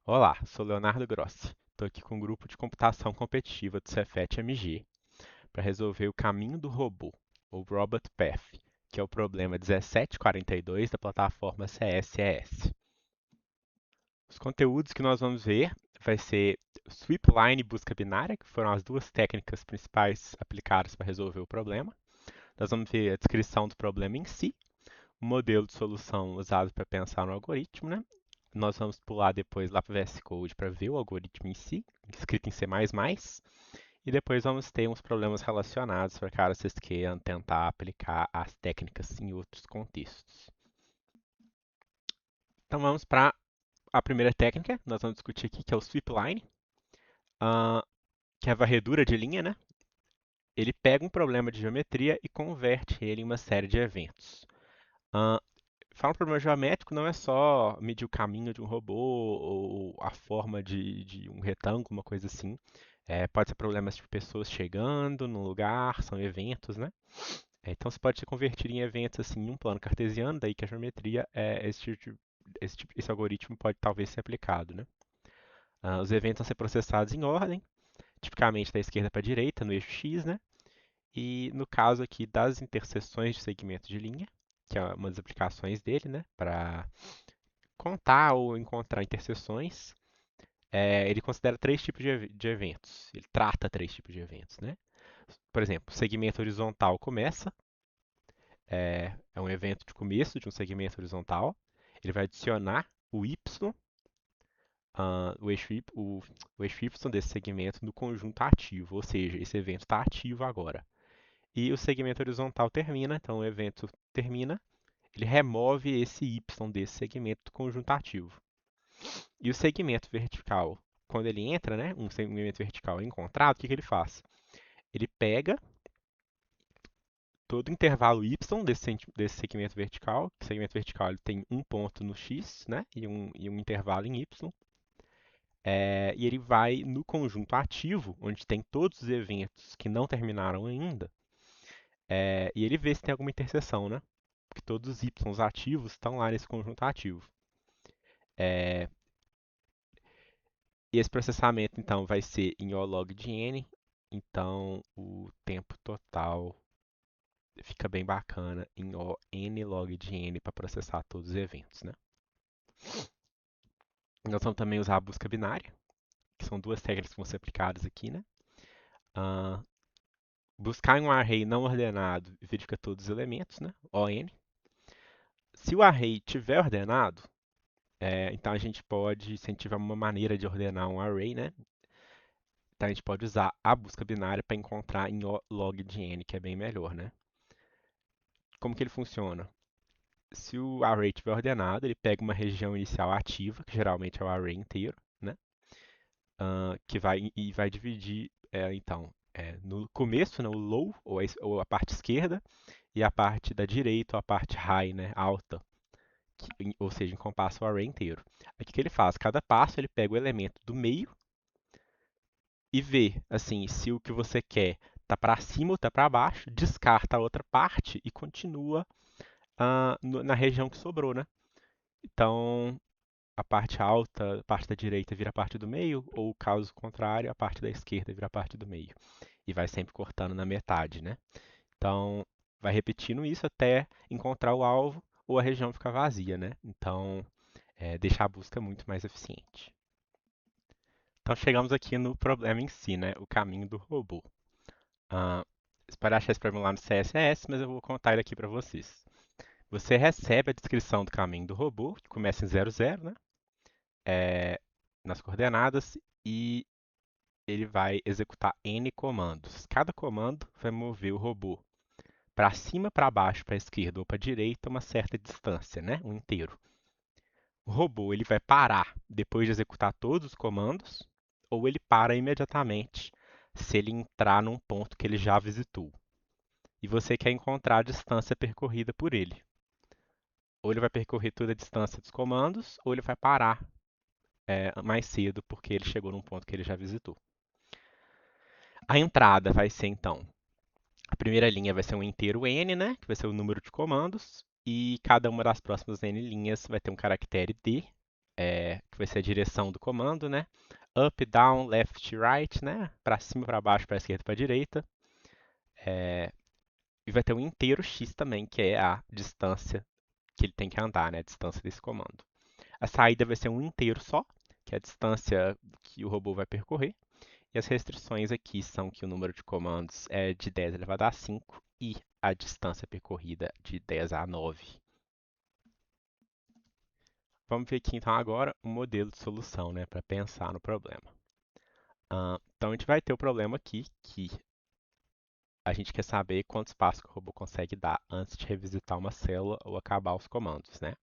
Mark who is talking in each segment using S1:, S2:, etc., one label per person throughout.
S1: Olá, sou Leonardo Grossi. Estou aqui com um grupo de computação competitiva do Cefet MG para resolver o caminho do robô, ou Robot Path, que é o problema 1742 da plataforma CSES. Os conteúdos que nós vamos ver vai ser Sweepline e busca binária, que foram as duas técnicas principais aplicadas para resolver o problema. Nós vamos ver a descrição do problema em si, o modelo de solução usado para pensar no algoritmo, né? Nós vamos pular depois lá para o VS Code para ver o algoritmo em si, escrito em C++, e depois vamos ter uns problemas relacionados para caso vocês queiram tentar aplicar as técnicas em outros contextos. Então vamos para a primeira técnica, nós vamos discutir aqui, que é o sweepline, que é a varredura de linha, né? Ele pega um problema de geometria e converte ele em uma série de eventos. Uh, Fala um problema geométrico não é só medir o caminho de um robô ou a forma de um retângulo, uma coisa assim. Pode ser problemas de pessoas chegando no lugar, são eventos, né? Então você pode se convertir em eventos assim em um plano cartesiano, daí que a geometria esse algoritmo pode talvez ser aplicado, né? Os eventos vão ser processados em ordem, tipicamente da esquerda para a direita, no eixo X, né? E no caso aqui das interseções de segmentos de linha, que é uma das aplicações dele, né? Para contar ou encontrar interseções, ele considera três tipos de eventos. Ele trata três tipos de eventos, né? Por exemplo, o segmento horizontal começa, é um evento de começo de um segmento horizontal. Ele vai adicionar o y, o eixo y desse segmento no conjunto ativo, ou seja, esse evento está ativo agora. E o segmento horizontal termina, então o evento termina, ele remove esse y desse segmento do conjunto ativo. E o segmento vertical, quando ele entra, né, um segmento vertical é encontrado, o que ele faz? Ele pega todo o intervalo y desse segmento vertical, que o segmento vertical ele tem um ponto no x, né, e um intervalo em y, e ele vai no conjunto ativo, onde tem todos os eventos que não terminaram ainda, e ele vê se tem alguma interseção, né? Porque todos os y ativos estão lá nesse conjunto ativo. É, e esse processamento, então, vai ser em O log de n, então o tempo total fica bem bacana em O n log de n para processar todos os eventos, né? Nós vamos também usar a busca binária, que são duas técnicas que vão ser aplicadas aqui, né? Uh, Buscar em um array não ordenado verifica todos os elementos, né? O n. Se o array tiver ordenado, então a gente pode, se a gente tiver uma maneira de ordenar um array, né? Então a gente pode usar a busca binária para encontrar em O log de n, que é bem melhor, né? Como que ele funciona? Se o array estiver ordenado, ele pega uma região inicial ativa, que geralmente é o array inteiro, né? Que vai dividir, então, no começo, né, o low, ou a parte esquerda, e a parte da direita, ou a parte high, né, alta, ou seja, encompassa o array inteiro. Aí o que ele faz? Cada passo ele pega o elemento do meio e vê, assim, se o que você quer está para cima ou está para baixo, descarta a outra parte e continua na região que sobrou, né? Então, a parte alta, a parte da direita vira a parte do meio, ou caso contrário, a parte da esquerda vira a parte do meio. E vai sempre cortando na metade, né? Então, vai repetindo isso até encontrar o alvo ou a região ficar vazia, né? Então, deixar a busca muito mais eficiente. Então, chegamos aqui no problema em si, né? O caminho do robô. Ah, Espero achar esse problema lá no CSS, mas eu vou contar ele aqui para vocês. Você recebe a descrição do caminho do robô, que começa em 00, né? É, nas coordenadas, e ele vai executar N comandos. Cada comando vai mover o robô para cima, para baixo, para a esquerda ou para a direita uma certa distância, né? Um inteiro. O robô ele vai parar depois de executar todos os comandos, ou ele para imediatamente se ele entrar num ponto que ele já visitou. E você quer encontrar a distância percorrida por ele. Ou ele vai percorrer toda a distância dos comandos, ou ele vai parar mais cedo porque ele chegou num ponto que ele já visitou. A entrada vai ser então, a primeira linha vai ser um inteiro n, né, que vai ser o número de comandos, e cada uma das próximas n linhas vai ter um caractere d, que vai ser a direção do comando, né? Up, down, left, right, né? Para cima, para baixo, para esquerda, para direita. É, e vai ter um inteiro x também, que é a distância que ele tem que andar, né? A distância desse comando. A saída vai ser um inteiro só, que é a distância que o robô vai percorrer. E as restrições aqui são que o número de comandos é de 10 elevado a 5 e a distância percorrida de 10 a 9. Vamos ver aqui então agora o modelo de solução, né, para pensar no problema. Então a gente vai ter o problema aqui que a gente quer saber quanto espaço que o robô consegue dar antes de revisitar uma célula ou acabar os comandos, né?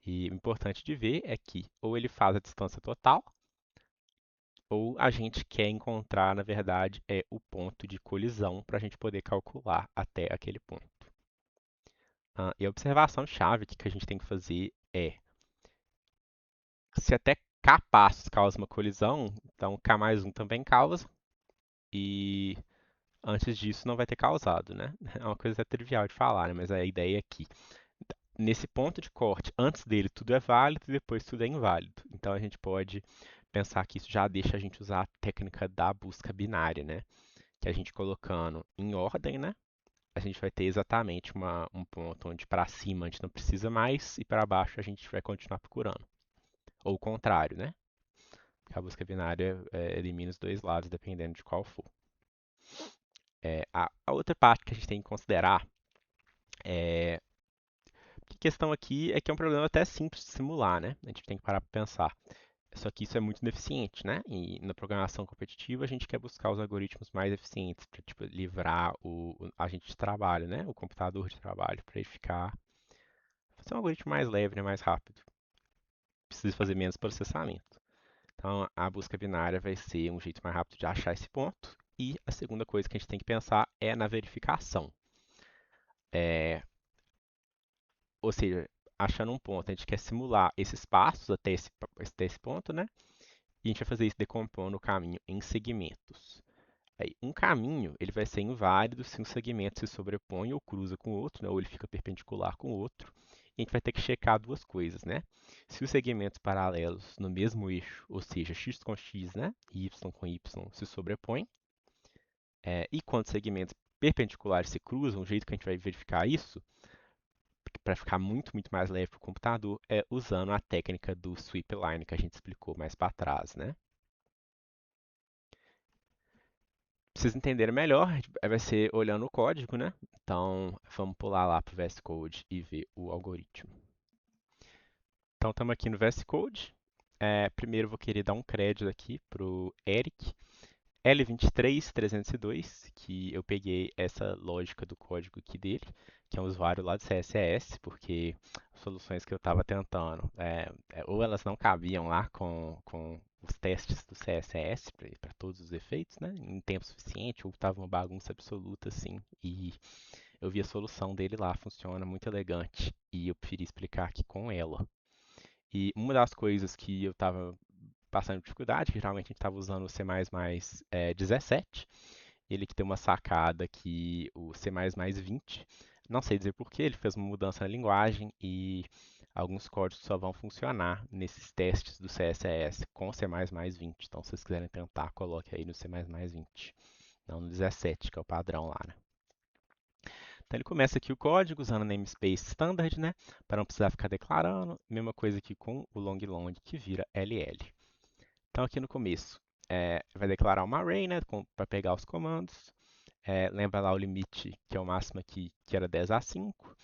S1: E o importante de ver é que ou ele faz a distância total, ou a gente quer encontrar, na verdade, o ponto de colisão para a gente poder calcular até aquele ponto. E a observação-chave que a gente tem que fazer é se até K passos causa uma colisão, então K mais um também causa, e antes disso não vai ter causado, né? É uma coisa até trivial de falar, né? Mas a ideia é que nesse ponto de corte, antes dele tudo é válido e depois tudo é inválido. Então a gente pode pensar que isso já deixa a gente usar a técnica da busca binária, né? Que a gente colocando em ordem, né? A gente vai ter exatamente um ponto onde para cima a gente não precisa mais e para baixo a gente vai continuar procurando. Ou o contrário, né? A busca binária elimina os dois lados, dependendo de qual for. A outra parte que a gente tem que considerar é que a questão aqui é que é um problema até simples de simular, né? A gente tem que parar para pensar. Só que isso é muito ineficiente, né? E na programação competitiva a gente quer buscar os algoritmos mais eficientes para tipo, livrar o agente de trabalho, né? O computador de trabalho, para ele ficar fazer um algoritmo mais leve, né? Mais rápido. Precisa fazer menos processamento. Então a busca binária vai ser um jeito mais rápido de achar esse ponto. E a segunda coisa que a gente tem que pensar é na verificação. É, ou seja, achando um ponto, a gente quer simular esses passos até esse ponto, né? E a gente vai fazer isso decompondo o caminho em segmentos. Aí, um caminho ele vai ser inválido se um segmento se sobrepõe ou cruza com o outro, né? Ou ele fica perpendicular com o outro. E a gente vai ter que checar duas coisas, né? Se os segmentos paralelos no mesmo eixo, ou seja, x com x, né? E y com y, se sobrepõem. E quando segmentos perpendiculares se cruzam, o jeito que a gente vai verificar isso para ficar muito, muito mais leve para o computador é usando a técnica do sweep line que a gente explicou mais para trás, né? Pra vocês entenderem melhor, vai ser olhando o código, né? Então, vamos pular lá para o VS Code e ver o algoritmo. Então, estamos aqui no VS Code. Primeiro, vou querer dar um crédito aqui para o Eric, L23302, que eu peguei essa lógica do código aqui dele, que é um usuário lá do CSS, porque as soluções que eu estava tentando, ou elas não cabiam lá com os testes do CSS para todos os efeitos, né, em tempo suficiente, ou estava uma bagunça absoluta assim, e eu vi a solução dele lá, funciona muito elegante, e eu preferi explicar aqui com ela. E uma das coisas que eu estava passando dificuldade, que geralmente a gente estava usando o C++17, ele que tem uma sacada que o C++20, não sei dizer porquê, ele fez uma mudança na linguagem e alguns códigos só vão funcionar nesses testes do CSS com C++20. Então, se vocês quiserem tentar, coloque aí no C++20, não no 17, que é o padrão lá, né? Então ele começa aqui o código usando namespace standard, né? Para não precisar ficar declarando. Mesma coisa aqui com o long long que vira LL. Então aqui no começo vai declarar uma array, né? Para pegar os comandos. Lembra lá o limite, que é o máximo aqui, que era 10 a 5.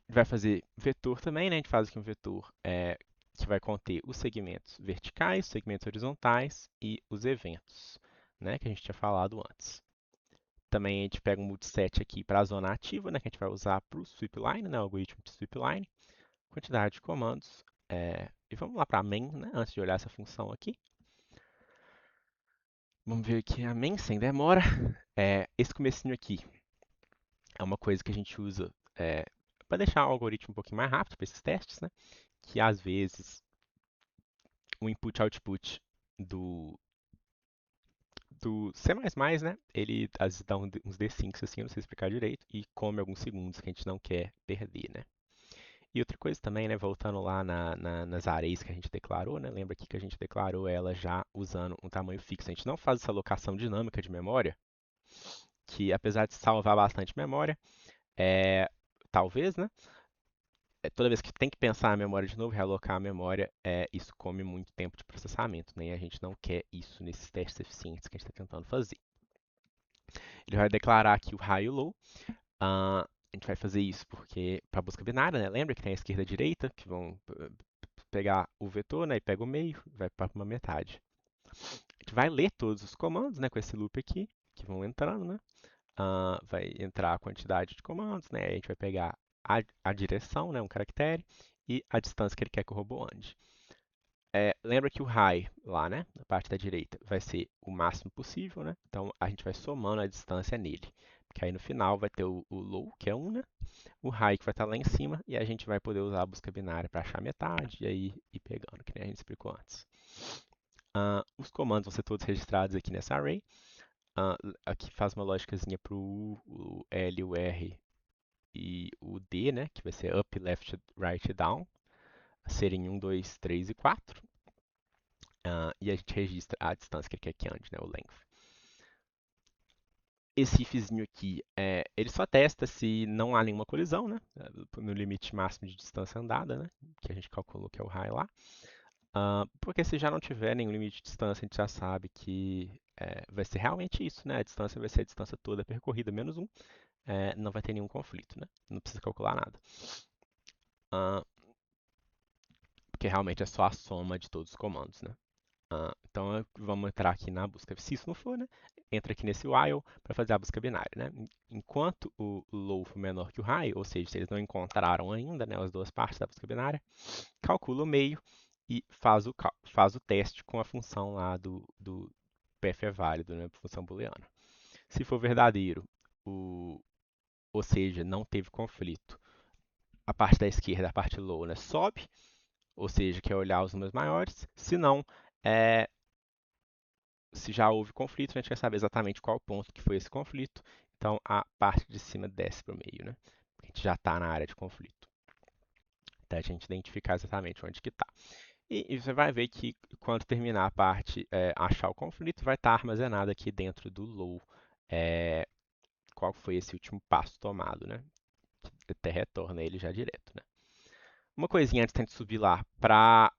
S1: Vai fazer vetor também, né? A gente faz aqui um vetor que vai conter os segmentos verticais, os segmentos horizontais e os eventos, né? Que a gente tinha falado antes. Também a gente pega um multiset aqui para a zona ativa, né, que a gente vai usar para o sweepline, né, o algoritmo de sweepline, quantidade de comandos. E vamos lá para a main, né, antes de olhar essa função aqui. Vamos ver aqui a main sem demora. Esse comecinho aqui é uma coisa que a gente usa para deixar o algoritmo um pouquinho mais rápido para esses testes, né, que às vezes o input-output do C++, né? Ele às vezes dá uns D5 assim, eu não sei explicar direito, e come alguns segundos que a gente não quer perder, né? E outra coisa também, né, voltando lá nas arrays que a gente declarou, né, lembra aqui que a gente declarou ela já usando um tamanho fixo. A gente não faz essa alocação dinâmica de memória, que apesar de salvar bastante memória, é, talvez, né, toda vez que tem que pensar a memória de novo, realocar a memória, isso come muito tempo de processamento, né, e a gente não quer isso nesses testes eficientes que a gente está tentando fazer. Ele vai declarar aqui o high e o low. A gente vai fazer isso porque para busca binária, né? Lembra que tem a esquerda e a direita, que vão pegar o vetor, né? E pega o meio, vai para uma metade. A gente vai ler todos os comandos, né? Com esse loop aqui, que vão entrando, né? Vai entrar a quantidade de comandos, né? A gente vai pegar a direção, né? Um caractere, e a distância que ele quer que o robô ande. Lembra que o high lá, né? Na parte da direita, vai ser o máximo possível, né? Então a gente vai somando a distância nele. Porque aí no final vai ter o low, que é 1, né? O high que vai estar lá em cima, e a gente vai poder usar a busca binária para achar metade e aí ir pegando, que nem a gente explicou antes. Os comandos vão ser todos registrados aqui nessa array. Aqui faz uma lógicazinha para o L, o R e o D, né? Que vai ser up, left, right e down, serem 1, 2, 3 e 4. E a gente registra a distância que ele quer que ande, né? O length. Esse ifzinho aqui, ele só testa se não há nenhuma colisão, né? No limite máximo de distância andada, né? Que a gente calculou que é o high lá. Porque se já não tiver nenhum limite de distância, a gente já sabe que vai ser realmente isso, né? A distância vai ser a distância toda percorrida menos 1. Não vai ter nenhum conflito, né? Não precisa calcular nada. Porque realmente é só a soma de todos os comandos, né? Então vamos entrar aqui na busca. Se isso não for, né? Entra aqui nesse while para fazer a busca binária, né? Enquanto o low for menor que o high, ou seja, se eles não encontraram ainda, né, as duas partes da busca binária, calcula o meio e faz o teste com a função lá do PF é válido, né? Função booleana. Se for verdadeiro, ou seja, não teve conflito, a parte da esquerda, a parte low, né, sobe, ou seja, quer olhar os números maiores. Se não, se já houve conflito, a gente quer saber exatamente qual ponto que foi esse conflito. Então, a parte de cima desce para o meio, né? A gente já está na área de conflito. Até a gente identificar exatamente onde que está. E você vai ver que quando terminar a parte, achar o conflito, vai estar armazenado aqui dentro do low qual foi esse último passo tomado, né? Que até retorna ele já direto, né? Uma coisinha antes de a gente subir lá para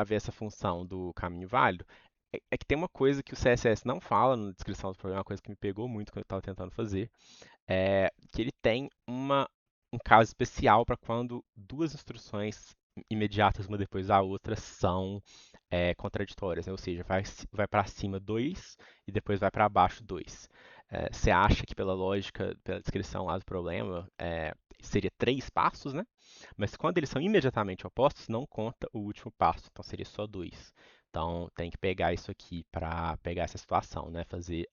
S1: ver essa função do caminho válido, é que tem uma coisa que o CSS não fala na descrição do programa, uma coisa que me pegou muito quando eu estava tentando fazer, que ele tem um caso especial para quando duas instruções imediatas uma depois da outra são contraditórias, né? Ou seja, vai para cima 2 e depois vai para baixo 2. Você acha que pela lógica, pela descrição lá do problema, seria 3 passos, né? Mas quando eles são imediatamente opostos, não conta o último passo, então seria só 2. Então tem que pegar isso aqui para pegar essa situação, né? Fazer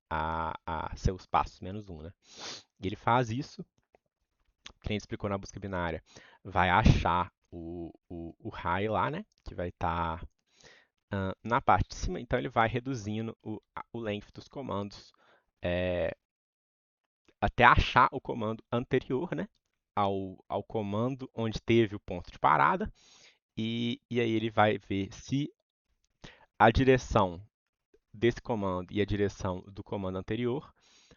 S1: seus passos menos 1, né? E ele faz isso, que a gente explicou na busca binária, vai achar o high lá, né? Que vai estar na parte de cima, então ele vai reduzindo o length dos comandos até achar o comando anterior, né? Ao comando onde teve o ponto de parada, e aí ele vai ver se a direção desse comando e a direção do comando anterior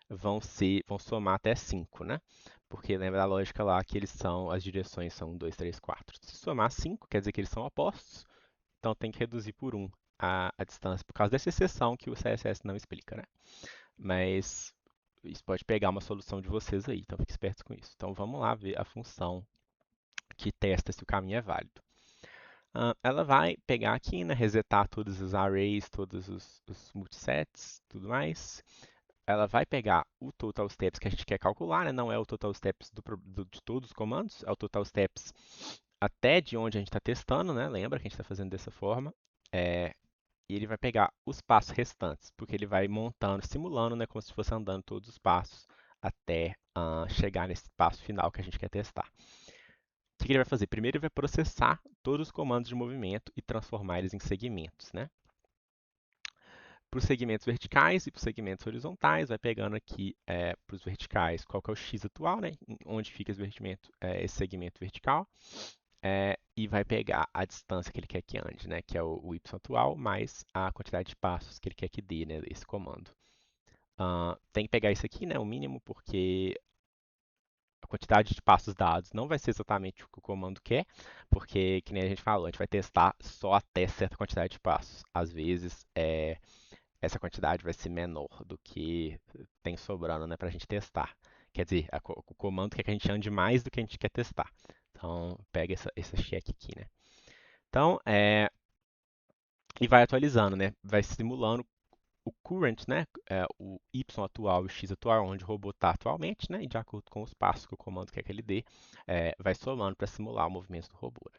S1: vão somar até 5, né? Porque lembra da lógica lá que as direções são 1, 2, 3, 4. Se somar 5, quer dizer que eles são opostos, então tem que reduzir por 1 a distância, por causa dessa exceção que o CSS não explica, né? Mas isso pode pegar uma solução de vocês aí, então fique espertos com isso. Então vamos lá ver a função que testa se o caminho é válido. Ela vai pegar aqui, né, resetar todos os arrays, todos os multisets, tudo mais. Ela vai pegar o total steps que a gente quer calcular, né? Não é o total steps de todos os comandos, é o total steps até de onde a gente está testando, né? Lembra que a gente está fazendo dessa forma. E ele vai pegar os passos restantes, porque ele vai montando, simulando, né, como se fosse andando todos os passos até chegar nesse passo final que a gente quer testar. O que ele vai fazer? Primeiro ele vai processar todos os comandos de movimento e transformar eles em segmentos, né? Para os segmentos verticais e para os segmentos horizontais, vai pegando aqui para os verticais qual que é o x atual, né? Onde fica esse segmento vertical, e vai pegar a distância que ele quer que ande, né? Que é o y atual, mais a quantidade de passos que ele quer que dê, né? Esse comando. Tem que pegar isso aqui, né? O mínimo, porque a quantidade de passos dados não vai ser exatamente o que o comando quer, porque, que nem a gente falou, a gente vai testar só até certa quantidade de passos. Às vezes, essa quantidade vai ser menor do que tem sobrando, né, para a gente testar. Quer dizer, o comando quer que a gente ande mais do que a gente quer testar. Então, pega esse check aqui, né? Então, e vai atualizando, né? Vai simulando o current, né, o y atual e o x atual, onde o robô está atualmente, né, e de acordo com os passos que o comando quer que ele dê, vai somando para simular o movimento do robô. Né?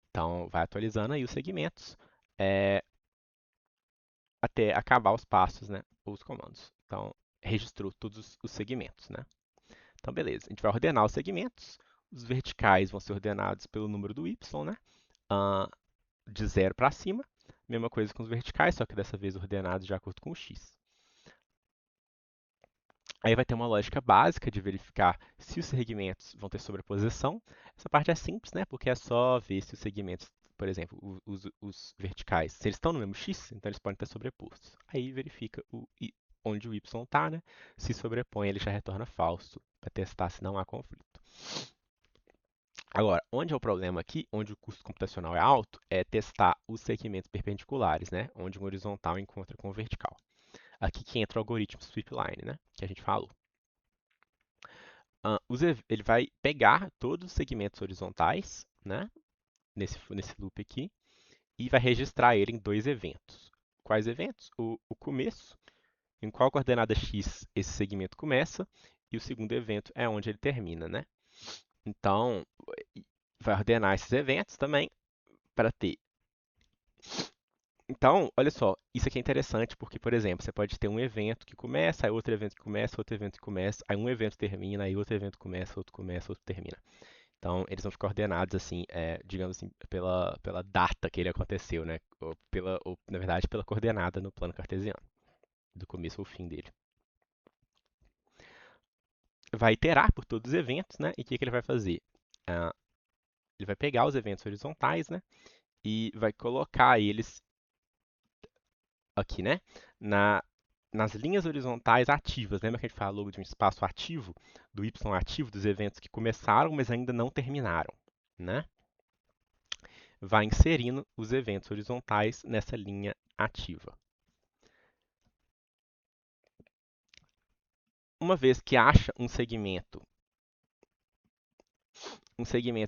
S1: Então, vai atualizando aí os segmentos até acabar os passos, né, os comandos. Então, registrou todos os segmentos, né. Então, beleza. A gente vai ordenar os segmentos. Os verticais vão ser ordenados pelo número do y, né, de 0 para cima. Mesma coisa com os verticais, só que dessa vez ordenados de acordo com o x. Aí vai ter uma lógica básica de verificar se os segmentos vão ter sobreposição. Essa parte é simples, né? Porque é só ver se os segmentos, por exemplo, os verticais, se eles estão no mesmo x, então eles podem estar sobrepostos. Aí verifica onde o y está, né? Se sobrepõe, ele já retorna falso para testar se não há conflito. Agora, onde é o problema aqui, onde o custo computacional é alto, é testar os segmentos perpendiculares, né? Onde um horizontal encontra com o vertical. Aqui que entra o algoritmo Sweepline, né? Que a gente falou. Ele vai pegar todos os segmentos horizontais, né, nesse loop aqui, e vai registrar ele em dois eventos. Quais eventos? O começo, em qual coordenada x esse segmento começa, e o segundo evento é onde ele termina, né? Então, vai ordenar esses eventos também para ter. Então, olha só, isso aqui é interessante porque, por exemplo, você pode ter um evento que começa, aí outro evento que começa, outro evento que começa, aí um evento termina, aí outro evento começa, outro termina. Então, eles vão ficar ordenados, assim, digamos assim, pela data que ele aconteceu, né? Ou, na verdade, pela coordenada no plano cartesiano, do começo ao fim dele. Vai iterar por todos os eventos, né? E o que ele vai fazer? Ah, ele vai pegar os eventos horizontais, né? E vai colocar eles aqui, né? Nas linhas horizontais ativas. Lembra que a gente falou de um espaço ativo, do y ativo, dos eventos que começaram, mas ainda não terminaram, né? Vai inserindo os eventos horizontais nessa linha ativa. Uma vez que acha um segmento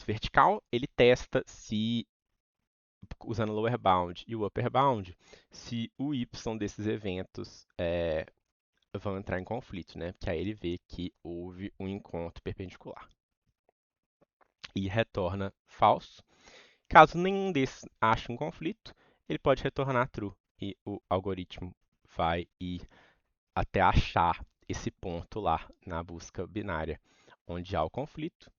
S1: vertical, ele testa se, usando o lower bound e o upper bound, se o y desses eventos vão entrar em conflito, né? Porque aí ele vê que houve um encontro perpendicular. E retorna falso. Caso nenhum desses ache um conflito, ele pode retornar true. E o algoritmo vai ir até achar esse ponto lá na busca binária onde há o conflito.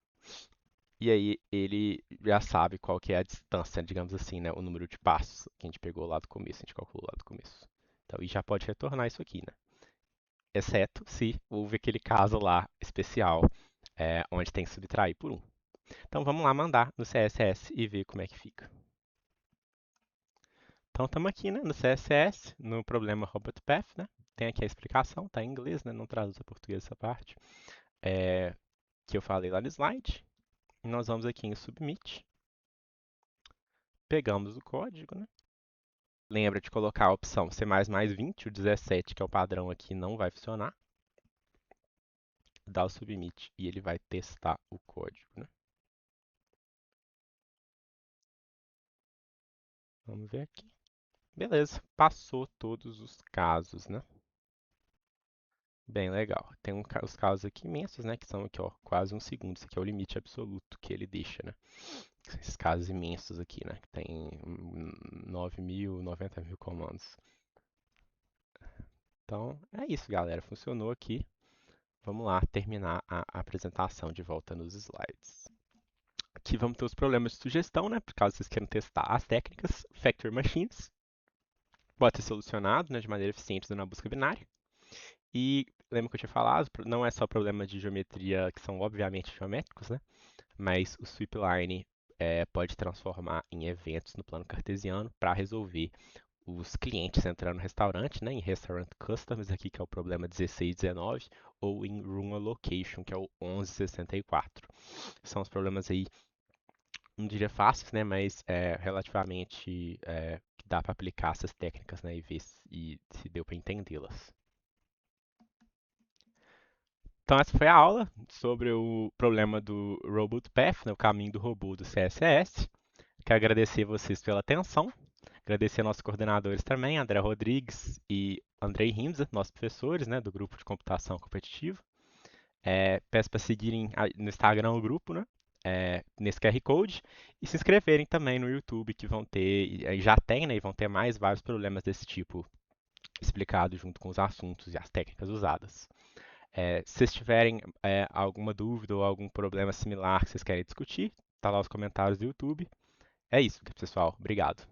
S1: E aí ele já sabe qual que é a distância, digamos assim, né? O número de passos que a gente pegou lá do começo, a gente calculou lá do começo. Então, e já pode retornar isso aqui, né? Exceto se houve aquele caso lá especial, onde tem que subtrair por 1. Então vamos lá mandar no CSS e ver como é que fica. Então estamos aqui, né, no CSS, no problema Robot Path, né? Tem aqui a explicação, tá em inglês, né? Não traduz a português essa parte. Que eu falei lá no slide. E nós vamos aqui em Submit. Pegamos o código, né? Lembra de colocar a opção C++20, o 17, que é o padrão aqui, não vai funcionar. Dá o Submit e ele vai testar o código, né? Vamos ver aqui. Beleza, passou todos os casos, né? Bem legal. Tem os casos aqui imensos, né? Que são aqui, ó, quase um segundo. Isso aqui é o limite absoluto que ele deixa, né? Esses casos imensos aqui, né? Que tem 9.000, 90.000 comandos. Então, é isso, galera. Funcionou aqui. Vamos lá terminar a apresentação de volta nos slides. Aqui vamos ter os problemas de sugestão, né? Por caso vocês queiram testar as técnicas. Factory Machines. pode ser solucionado, né, de maneira eficiente usando a busca binária. E lembra que eu tinha falado, não é só problema de geometria que são obviamente geométricos, né? Mas o sweep line pode transformar em eventos no plano cartesiano para resolver os clientes entrando no restaurante, né, em Restaurant Customers, aqui que é o problema 1619, ou em Room Allocation, que é o 1164. São os problemas aí, não diria fáceis, né, mas relativamente que dá para aplicar essas técnicas, né, e ver se deu para entendê-las. Então essa foi a aula sobre o problema do Robot Path, né, o caminho do robô do CSS. Quero agradecer vocês pela atenção, agradecer a nossos coordenadores também, André Rodrigues e Andrei Rimza, nossos professores, né, do grupo de computação competitiva. Peço para seguirem no Instagram o grupo, né, nesse QR Code, e se inscreverem também no YouTube, que vão ter, e já tem, né, e vão ter mais vários problemas desse tipo explicados junto com os assuntos e as técnicas usadas. Se vocês tiverem alguma dúvida ou algum problema similar que vocês querem discutir, tá lá os comentários do YouTube. É isso, pessoal. Obrigado.